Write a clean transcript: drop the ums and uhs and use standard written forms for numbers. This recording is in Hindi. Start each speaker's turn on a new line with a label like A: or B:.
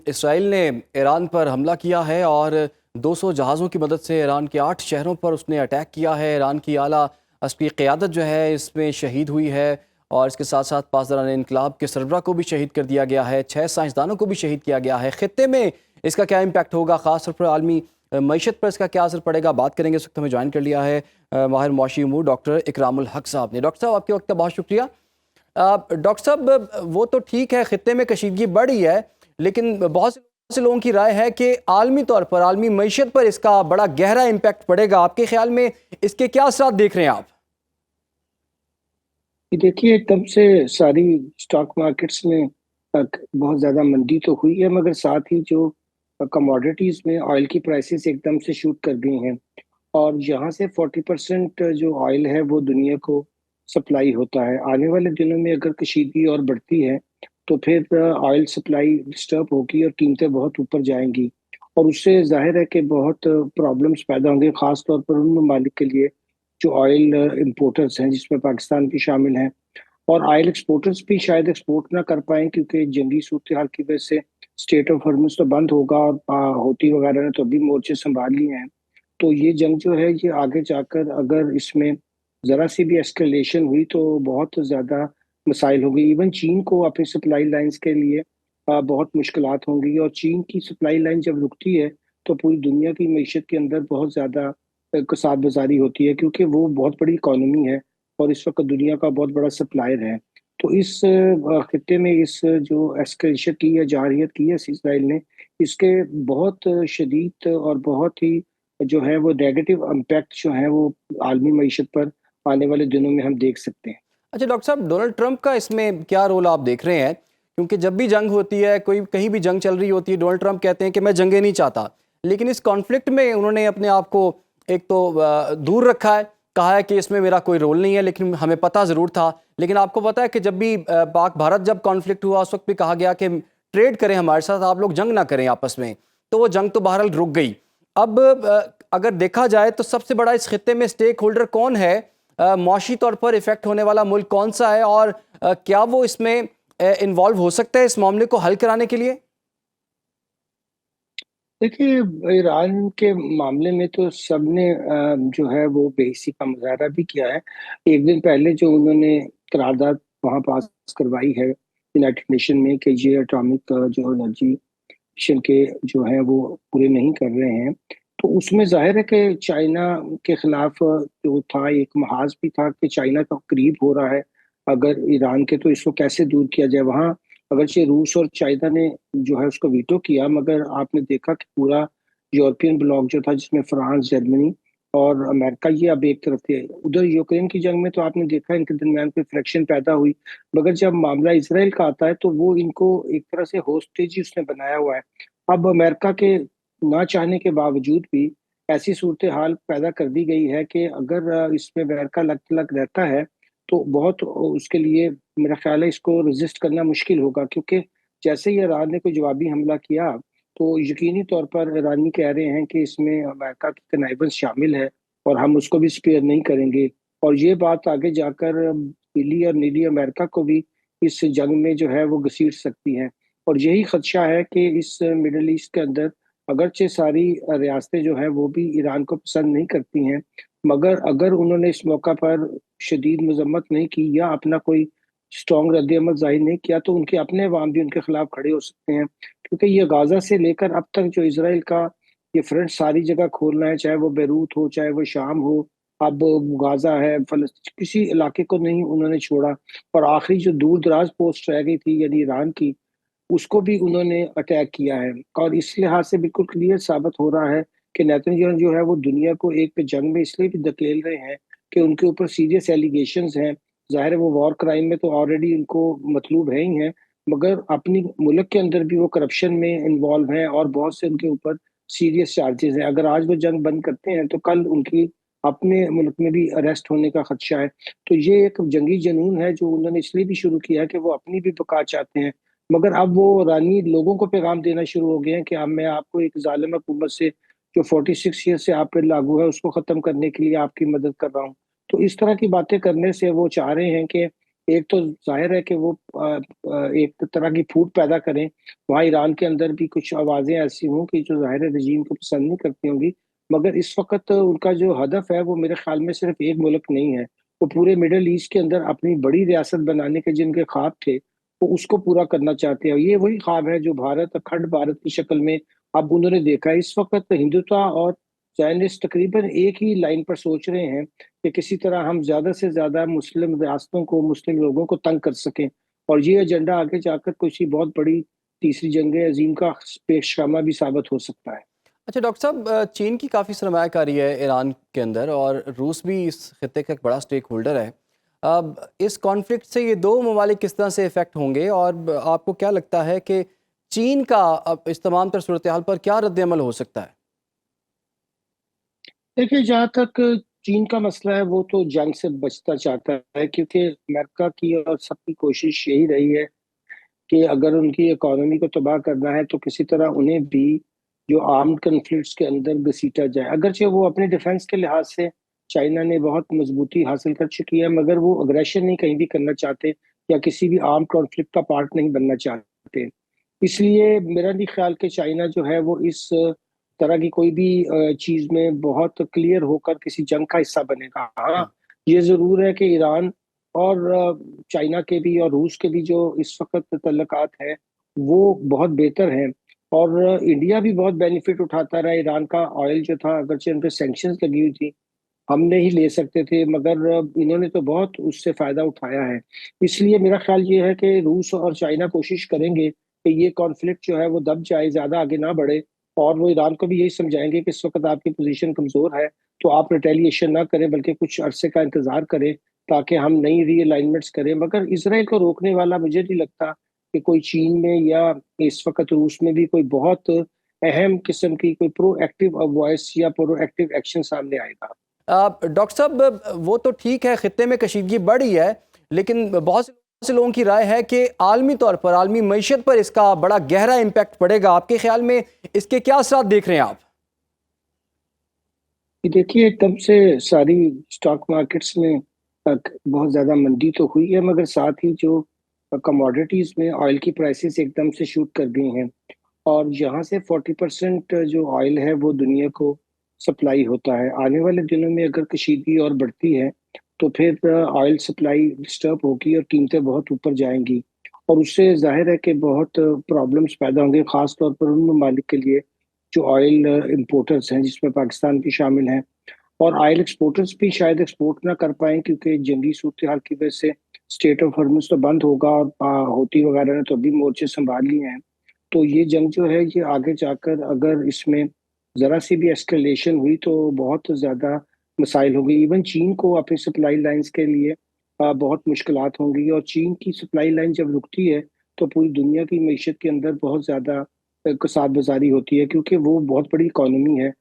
A: इसराइल ने ईरान पर हमला किया है और 200 जहाज़ों की मदद से ईरान के 8 शहरों पर उसने अटैक किया है। ईरान की आला अस्करी क़यादत जो है इसमें शहीद हुई है और इसके साथ साथ पासदारान इनकलाब के सरबराह को भी शहीद कर दिया गया है। 6 साइंसदानों को भी शहीद किया गया है। ख़ित्ते में इसका क्या इम्पैक्ट होगा, ख़ास तौर पर आलमी मईशत पर इसका क्या असर पड़ेगा, बात करेंगे। इस वक्त हमें ज्वाइन कर लिया है माहिर मुआशी उमूर डॉक्टर इकरामुल हक साहब ने। डॉक्टर साहब, आपके वक्त का बहुत शुक्रिया। डॉक्टर साहब, वो तो ठीक है, खित्ते में कशीदगी बढ़ी है, लेकिन बहुत से लोगों की राय है कि आलमी तौर पर आलमी मईशत पर इसका बड़ा गहरा इम्पैक्ट पड़ेगा। आपके ख्याल में इसके क्या असरात देख रहे हैं आप?
B: देखिए, तब से सारी स्टॉक मार्केट्स में बहुत ज़्यादा मंदी तो हुई है, मगर साथ ही जो कमोडिटीज़ में ऑयल की प्राइसेस एकदम से शूट कर गई हैं। और यहाँ से 40% जो ऑयल है वो दुनिया को सप्लाई होता है। आने वाले दिनों में अगर कशीदगी और बढ़ती है तो फिर ऑयल सप्लाई डिस्टर्ब होगी और कीमतें बहुत ऊपर जाएंगी। और उससे जाहिर है कि बहुत प्रॉब्लम्स पैदा होंगे, खास तौर पर उन ममालिक के लिए जो ऑयल इंपोर्टर्स हैं, जिसमें पाकिस्तान भी शामिल हैं। और ऑयल एक्सपोर्टर्स भी शायद एक्सपोर्ट ना कर पाएं, क्योंकि जंगी सूरत हाल की वजह से स्टेट ऑफ हॉर्मुज तो बंद होगा और हौती वगैरह ने तो अभी मोर्चे संभाल लिए हैं। तो ये जंग जो है ये आगे जाकर अगर इसमें जरा सी भी एस्केलेशन हुई तो बहुत ज्यादा मसाइल होंगे। इवन चीन को अपनी सप्लाई लाइंस के लिए बहुत मुश्किलात होंगी। और चीन की सप्लाई लाइन जब रुकती है तो पूरी दुनिया की मीशत के अंदर बहुत ज्यादा कसाद बाजारी होती है, क्योंकि वो बहुत बड़ी इकोनॉमी है और इस वक्त दुनिया का बहुत बड़ा सप्लायर है। तो इस खत्ते में इस जो एस्केलेशन की या जारहियत की है इसराइल ने, इसके बहुत शदीद और बहुत ही जो है वो नेगेटिव इम्पैक्ट जो है वो आलमी मईशत पर आने वाले दिनों में हम देख सकते हैं।
A: अच्छा डॉक्टर साहब, डोनाल्ड ट्रंप का इसमें क्या रोल आप देख रहे हैं? क्योंकि जब भी जंग होती है, कोई कहीं भी जंग चल रही होती है, डोनाल्ड ट्रंप कहते हैं कि मैं जंगे नहीं चाहता, लेकिन इस कॉन्फ्लिक्ट में उन्होंने अपने आप को एक तो दूर रखा है, कहा है कि इसमें मेरा कोई रोल नहीं है, लेकिन हमें पता ज़रूर था। लेकिन आपको पता है कि जब भी पाक भारत जब कॉन्फ्लिक्ट हुआ, उस वक्त भी कहा गया कि ट्रेड करें हमारे साथ, आप लोग जंग ना करें आपस में। तो वो जंग तो बहरहाल रुक गई। अब अगर देखा जाए तो सबसे बड़ा इस खित्ते में स्टेक होल्डर कौन है? मौशी तौर पर इफेक्ट होने वाला मुल्क कौन सा है, और क्या वो इसमें इन्वॉल्व हो सकता है इस मामले को हल कराने के लिए?
B: देखिए, ईरान के मामले में तो सबने जो है वो बेइज्जती का मुजाहरा भी किया है। एक दिन पहले जो उन्होंने करारदाद वहां पास करवाई है यूनाइटेड नेशन में कि ये एटॉमिक जो एनर्जी मिशन के जो है वो पूरे नहीं कर रहे हैं, तो उसमें जाहिर है कि चाइना के खिलाफ जो था एक महाज भी था कि चाइना का करीब हो रहा है अगर ईरान के, तो इसको कैसे दूर किया जाए। वहाँ अगरचे रूस और चाइना ने जो है उसको वीटो किया, मगर आपने देखा कि पूरा यूरोपियन ब्लॉक जो था, जिसमें फ्रांस, जर्मनी और अमेरिका, ये अब एक तरफ थे। उधर यूक्रेन की जंग में तो आपने देखा इनके दरमियान कोई फ्रैक्शन पैदा हुई, मगर जब मामला इसराइल का आता है तो वो इनको एक तरह से होस्टेज ही उसने बनाया हुआ है। अब अमेरिका के ना चाहने के बावजूद भी ऐसी सूरत हाल पैदा कर दी गई है कि अगर इसमें अमेरिका लग लग रहता है तो बहुत उसके लिए मेरा ख्याल है इसको रेजिस्ट करना मुश्किल होगा। क्योंकि जैसे ही ईरान ने कोई जवाबी हमला किया तो यकीनी तौर पर ईरानी कह रहे हैं कि इसमें अमेरिका की कनाइबेंस शामिल है और हम उसको भी स्पेयर नहीं करेंगे। और ये बात आगे जाकर पीली और नीली अमेरिका को भी इस जंग में जो है वो घसीट सकती है। और यही खदशा है कि इस मिडल ईस्ट के अंदर अगरचे सारी रियासतें जो हैं वो भी ईरान को पसंद नहीं करती हैं, मगर अगर उन्होंने इस मौका पर शदीद मजम्मत नहीं की या अपना कोई स्ट्रॉन्ग रद्द-ए-अमल ज़ाहिर नहीं किया तो उनके अपने अवाम भी उनके खिलाफ खड़े हो सकते हैं। क्योंकि ये गाज़ा से लेकर अब तक जो इसराइल का ये फ्रंट सारी जगह खोलना है, चाहे वो बेरूत हो, चाहे वो शाम हो, अब गाज़ा है, किसी इलाके को नहीं उन्होंने छोड़ा। और आखिरी जो दूर-दराज पोस्ट रह गई थी यानी ईरान की, उसको भी उन्होंने अटैक किया है। और इस लिहाज से बिल्कुल क्लियर साबित हो रहा है कि नेतन्याहू जो है वो दुनिया को एक जंग में इसलिए भी धकेल रहे हैं कि उनके ऊपर सीरियस एलिगेशंस हैं। ज़ाहिर है वो वॉर क्राइम में तो ऑलरेडी इनको मतलूब है ही हैं, मगर अपनी मुल्क के अंदर भी वो करप्शन में इन्वॉल्व हैं और बहुत से उनके ऊपर सीरियस चार्जेस हैं। अगर आज वो जंग बंद करते हैं तो कल उनकी अपने मुल्क में भी अरेस्ट होने का खदशा है। तो ये एक जंगी जुनून है जो उन्होंने इसलिए भी शुरू किया है कि वो अपनी भी बका चाहते हैं। मगर अब वो रानी लोगों को पैगाम देना शुरू हो गए हैं कि अब मैं आपको एक जालिम हुकूमत से जो 46 ईयर से आप पे लागू है उसको खत्म करने के लिए आपकी मदद कर रहा हूँ। तो इस तरह की बातें करने से वो चाह रहे हैं कि एक तो ज़ाहिर है कि वो एक तरह की फूट पैदा करें, वहाँ ईरान के अंदर भी कुछ आवाज़ें ऐसी हों कि जो ज़ाहिर है रजीम को पसंद नहीं करती होंगी। मगर इस वक़्त उनका जो हदफ़ है वो मेरे ख़्याल में सिर्फ़ एक मुल्क नहीं है। वो पूरे मिडल ईस्ट के अंदर अपनी बड़ी रियासत बनाने के जिनके ख़्वाब थे, वो उसको पूरा करना चाहते हैं। ये वही ख़्वाब है जो भारत अखंड भारत की शक्ल में अब उन्होंने देखा है। इस वक़्त हिंदुत्व और ज़ायनिस्ट तकरीबन एक ही लाइन पर सोच रहे हैं कि किसी तरह हम ज़्यादा से ज़्यादा मुस्लिम रियासतों को, मुस्लिम लोगों को तंग कर सकें और ये एजेंडा आगे जाकर किसी बहुत बड़ी तीसरी जंग अज़ीम का पेशगामा भी साबित हो सकता है।
A: अच्छा डॉक्टर साहब, चीन की काफ़ी सरमायाकारी है ईरान के अंदर और रूस भी इस खत्ते का एक बड़ा स्टेक होल्डर है। अब इस कॉन्फ्लिक्ट से ये दो ममालिक किस तरह से इफ़ेक्ट होंगे और आपको क्या लगता है कि चीन का अब इस तमाम तर सूरत हाल पर क्या रद्द-ए-अमल हो सकता है?
B: देखिए, जहाँ तक चीन का मसला है, वो तो जंग से बचना चाहता है क्योंकि अमेरिका की और सबकी कोशिश यही रही है कि अगर उनकी इकोनॉमी को तबाह करना है, तो किसी तरह उन्हें भी जो आर्म्ड कॉन्फ्लिक्ट्स के अंदर घसीटा जाए। अगरचे वो अपने डिफेंस के लिहाज से चाइना ने बहुत मजबूती हासिल कर चुकी है, मगर वो अग्रेशन नहीं कहीं भी करना चाहते या किसी भी आर्म्ड कॉन्फ्लिक्ट का पार्ट नहीं बनना चाहते। इसलिए मेरा नहीं ख्याल कि चाइना जो है वो इस तरह की कोई भी चीज़ में बहुत क्लियर होकर किसी जंग का हिस्सा बनेगा। हाँ,
A: हुँ।
B: ये ज़रूर है कि ईरान और चाइना के भी और रूस के भी जो इस वक़्त तल्लुकात हैं, वो बहुत बेहतर हैं और इंडिया भी बहुत बेनिफिट उठाता रहा। ईरान का ऑयल जो था अगरचे उन पे सैंक्शंस लगी हुई थी, हम नहीं ले सकते थे मगर इन्होंने तो बहुत उससे फ़ायदा उठाया है। इसलिए मेरा ख़्याल ये है कि रूस और चाइना कोशिश करेंगे कि ये कॉन्फ्लिक्ट जो है वो दब जाए, ज़्यादा आगे ना बढ़े और वो ईरान को भी यही समझाएँगे कि इस वक़्त आपकी पोज़ीशन कमज़ोर है, तो आप रिटेलिएशन ना करें बल्कि कुछ अरसे का इंतज़ार करें ताकि हम नई रीअलाइनमेंट्स करें। मगर इज़राइल को रोकने वाला मुझे नहीं लगता कि कोई चीन में या इस वक़्त रूस में भी कोई बहुत अहम किस्म की कोई प्रोएक्टिव वॉइस या प्रोएक्टिव एक्शन सामने आएगा।
A: डॉक्टर साहब, वो तो ठीक है, खित्ते में कशीदगी बढ़ी है, लेकिन बहुत से लोगों की राय है कि आलमी तौर पर, आलमी मईशत पर इसका बड़ा गहरा इम्पैक्ट पड़ेगा। आपके ख्याल में इसके क्या असरात देख रहे हैं आप?
B: कि देखिए तब से सारी स्टॉक मार्केट्स में बहुत ज़्यादा मंदी तो हुई है मगर साथ ही जो कमोडिटीज़ में ऑयल की प्राइसेस एकदम से शूट कर गई हैं और यहाँ से 40% जो ऑयल है वो दुनिया को सप्लाई होता है। आने वाले दिनों में अगर कशीदगी और बढ़ती है तो फिर ऑयल सप्लाई डिस्टर्ब होगी और कीमतें बहुत ऊपर जाएँगी और उससे ज़ाहिर है कि बहुत प्रॉब्लम्स पैदा होंगे ख़ास तौर पर उन ममालिक के लिए जो ऑयल इम्पोर्टर्स हैं जिसमें पाकिस्तान भी शामिल हैं। और ऑयल एक्सपोर्टर्स भी शायद एक्सपोर्ट ना कर पाएँ क्योंकि जंगी सूरत-हाल की वजह से स्ट्रेट ऑफ हॉर्मुज़ तो बंद होगा और हौती वगैरह ने तो अभी मोर्चे संभाल लिए हैं। तो ये जंग जो है ये आगे जाकर अगर इसमें ज़रा-सी भी एस्केलेशन हुई तो बहुत ज़्यादा मसाइल होंगे। इवन चीन को अपनी सप्लाई लाइन्स के लिए बहुत मुश्किलात होंगी और चीन की सप्लाई लाइन जब रुकती है, तो पूरी दुनिया की मईशत के अंदर बहुत ज़्यादा कसाद-बज़ारी होती है क्योंकि वो बहुत बड़ी इकोनॉमी है।